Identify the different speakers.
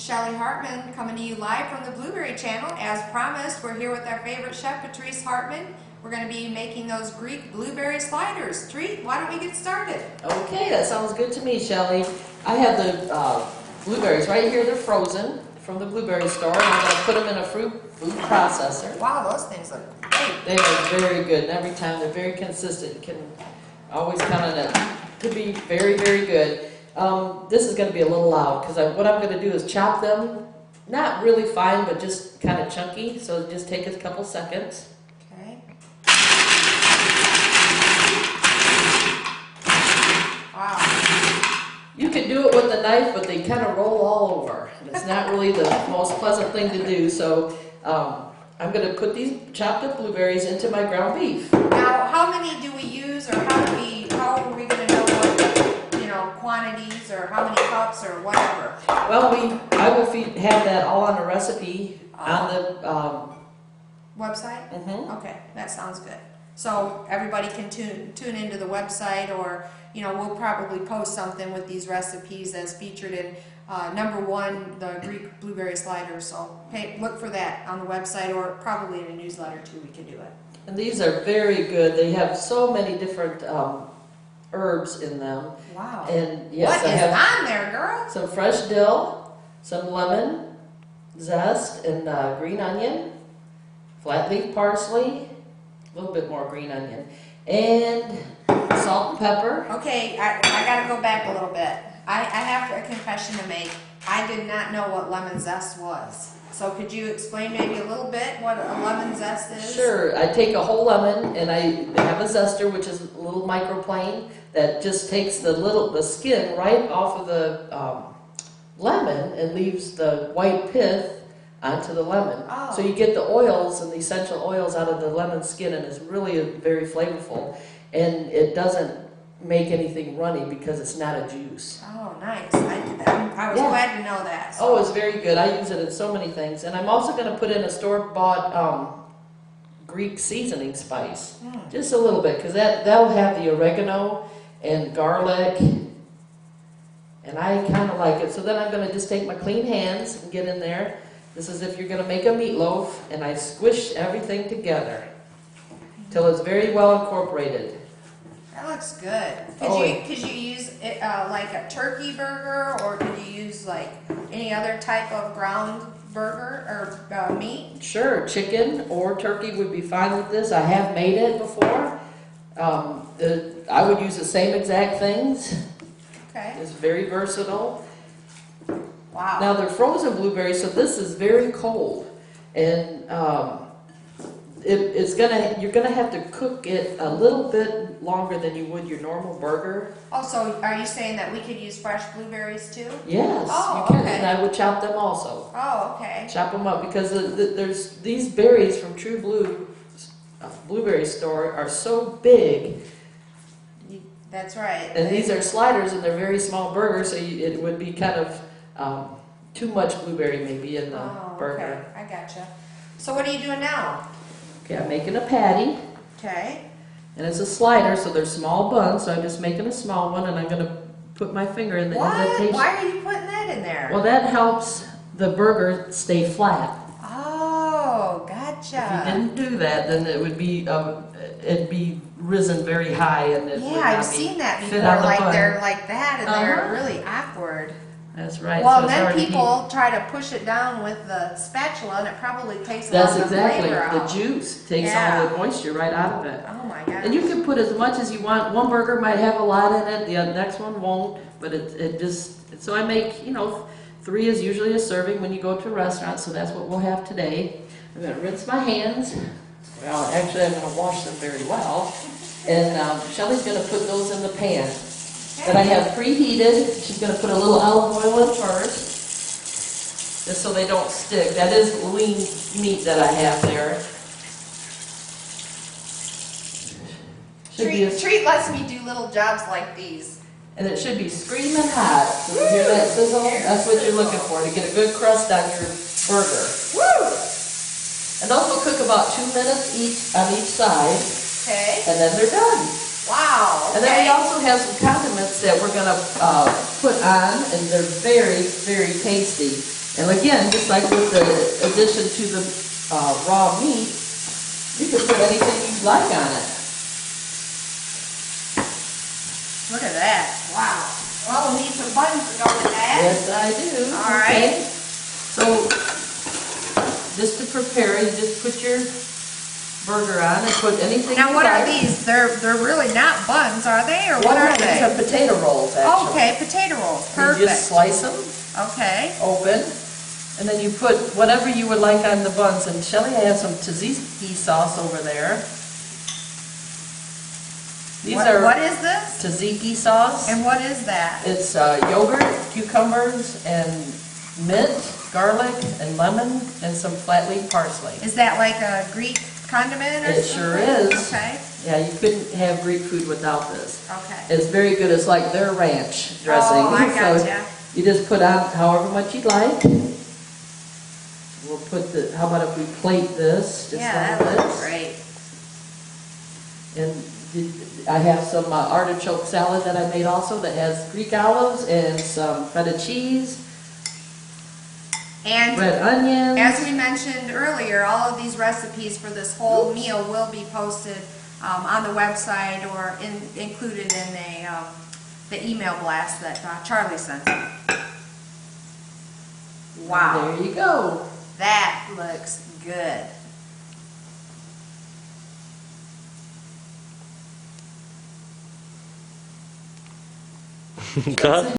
Speaker 1: Shelly Hartmann coming to you live from the Blueberry Channel. As promised, we're here with our favorite chef, Patrice Hartmann. We're going to be making those Greek blueberry sliders. Treat, why don't we get started?
Speaker 2: Okay, that sounds good to me, Shelly. I have the blueberries right here. They're frozen from the blueberry store, and I'm going to put them in a food processor.
Speaker 1: Wow, those things look great.
Speaker 2: They are very good, and every time they're very consistent. You can always count on it. Could be very, very good. This is going to be a little loud because what I'm going to do is chop them, not really fine, but just kind of chunky. So just take a couple seconds.
Speaker 1: Okay. Wow.
Speaker 2: You can do it with a knife, but they kind of roll all over. And it's not really the most pleasant thing to do. So I'm going to put these chopped up blueberries into my ground beef.
Speaker 1: Now, how many do we use, or how are we going to know what, quantities, or how many cups, or whatever?
Speaker 2: Well, I will have that all on a recipe on the
Speaker 1: website?
Speaker 2: Mm-hmm.
Speaker 1: Okay, that sounds good. So everybody can tune into the website, or we'll probably post something with these recipes as featured in #1, the Greek blueberry sliders. So look for that on the website, or probably in a newsletter too. We can do it.
Speaker 2: And these are very good. They have so many different herbs in them.
Speaker 1: Wow.
Speaker 2: And yes,
Speaker 1: what
Speaker 2: I
Speaker 1: is
Speaker 2: have
Speaker 1: on there, girl?
Speaker 2: some fresh dill, some lemon zest, and green onion, flat leaf parsley, a little bit more green onion, and salt and pepper.
Speaker 1: Okay, I got to go back a little bit. I have a confession to make. I did not know what lemon zest was. So could you explain maybe a little bit what a lemon zest is?
Speaker 2: Sure. I take a whole lemon and I have a zester, which is a little microplane that just takes the skin right off of the lemon and leaves the white pith onto the lemon.
Speaker 1: Oh.
Speaker 2: So you get the oils and the essential oils out of the lemon skin, and it's really very flavorful. And it doesn't make anything runny because it's not a juice.
Speaker 1: Oh, nice. I was glad to know that. So.
Speaker 2: Oh, it's very good. I use it in so many things. And I'm also going to put in a store-bought Greek seasoning spice. Just a little bit, because that'll have the oregano and garlic. And I kind of like it. So then I'm going to just take my clean hands and get in there. This is if you're going to make a meatloaf. And I squish everything together till it's very well incorporated.
Speaker 1: That looks good. Could you use it like a turkey burger, or could you use like any other type of ground burger or meat?
Speaker 2: Sure, chicken or turkey would be fine with this. I have made it before. I would use the same exact things.
Speaker 1: Okay.
Speaker 2: It's very versatile.
Speaker 1: Wow.
Speaker 2: Now they're frozen blueberries, so this is very cold, and you're gonna have to cook it a little bit longer than you would your normal burger.
Speaker 1: Oh, so are you saying that we could use fresh blueberries too?
Speaker 2: Yes,
Speaker 1: oh,
Speaker 2: you can,
Speaker 1: okay.
Speaker 2: and I would chop them also.
Speaker 1: Oh, okay.
Speaker 2: Chop them up, because there's these berries from True Blue Blueberry Store are so big.
Speaker 1: That's right.
Speaker 2: And these are sliders, and they're very small burgers, so it would be kind of too much blueberry maybe in the burger.
Speaker 1: Okay, I gotcha. So what are you doing now?
Speaker 2: Okay, I'm making a patty.
Speaker 1: Okay.
Speaker 2: And it's a slider, so they're small buns, so I'm just making a small one, and I'm going to put my finger in the indentation.
Speaker 1: Why are you putting that in there?
Speaker 2: Well, that helps the burger stay flat.
Speaker 1: Oh, gotcha.
Speaker 2: If you didn't do that, then it'd be risen very high, and it would not
Speaker 1: I've seen that before.
Speaker 2: Like
Speaker 1: they're like that, and they're really awkward.
Speaker 2: That's right.
Speaker 1: Well,
Speaker 2: so
Speaker 1: then people try to push it down with the spatula, and it probably takes a lot of the flavor out.
Speaker 2: The juice takes all the moisture right out of it.
Speaker 1: Oh my gosh.
Speaker 2: And you can put as much as you want. One burger might have a lot in it, the next one won't, but it just, so I make, 3 is usually a serving when you go to a restaurant, so that's what we'll have today. I'm going to rinse my hands. Well, actually I'm going to wash them very well. And Shelly's going to put those in the pan that I have preheated. She's going to put a little olive oil in first, just so they don't stick. That is lean meat that I have there.
Speaker 1: Treat lets me do little jobs like these.
Speaker 2: And it should be screaming hot. So you hear that sizzle? That's what you're looking for, to get a good crust on your burger.
Speaker 1: Woo!
Speaker 2: And those will cook about 2 minutes each on each side.
Speaker 1: Okay.
Speaker 2: And then they're done.
Speaker 1: Wow. Okay.
Speaker 2: And then we also have some condiments that we're going to put on, and they're very, very tasty. And again, just like with the addition to the raw meat, you can put anything you like on it.
Speaker 1: Look at that. Wow. Well, we'll need some buns to go with that.
Speaker 2: Yes, I do.
Speaker 1: All right.
Speaker 2: Okay. So, just to prepare, you just put your burger on and put anything
Speaker 1: Now,
Speaker 2: you
Speaker 1: what are
Speaker 2: like.
Speaker 1: these? They're really not buns, are they? Or what
Speaker 2: Well,
Speaker 1: are
Speaker 2: these
Speaker 1: they?
Speaker 2: are potato rolls, actually.
Speaker 1: Okay, potato rolls.
Speaker 2: You
Speaker 1: Perfect.
Speaker 2: just slice them
Speaker 1: Okay.
Speaker 2: open, and then you put whatever you would like on the buns. And Shelly, I have some tzatziki sauce over there. These are
Speaker 1: What is this?
Speaker 2: tzatziki sauce.
Speaker 1: And what is that?
Speaker 2: It's yogurt, cucumbers, and mint, garlic, and lemon, and some flat leaf parsley.
Speaker 1: Is that like a Greek condiment or
Speaker 2: It
Speaker 1: something?
Speaker 2: sure is.
Speaker 1: Okay.
Speaker 2: Yeah, you couldn't have Greek food without this.
Speaker 1: Okay.
Speaker 2: It's very good. It's like their ranch dressing.
Speaker 1: Oh, I
Speaker 2: So
Speaker 1: gotcha.
Speaker 2: you just put on however much you'd like. We'll put the, how about if we plate this? Just
Speaker 1: Yeah,
Speaker 2: like
Speaker 1: that looks
Speaker 2: this.
Speaker 1: great.
Speaker 2: And I have some artichoke salad that I made also that has Greek olives and some feta cheese,
Speaker 1: And
Speaker 2: red onions.
Speaker 1: as we mentioned earlier, all of these recipes for this whole meal will be posted on the website or included in the email blast that Charlie sent. Wow,
Speaker 2: There you go.
Speaker 1: that looks good.
Speaker 3: Cut.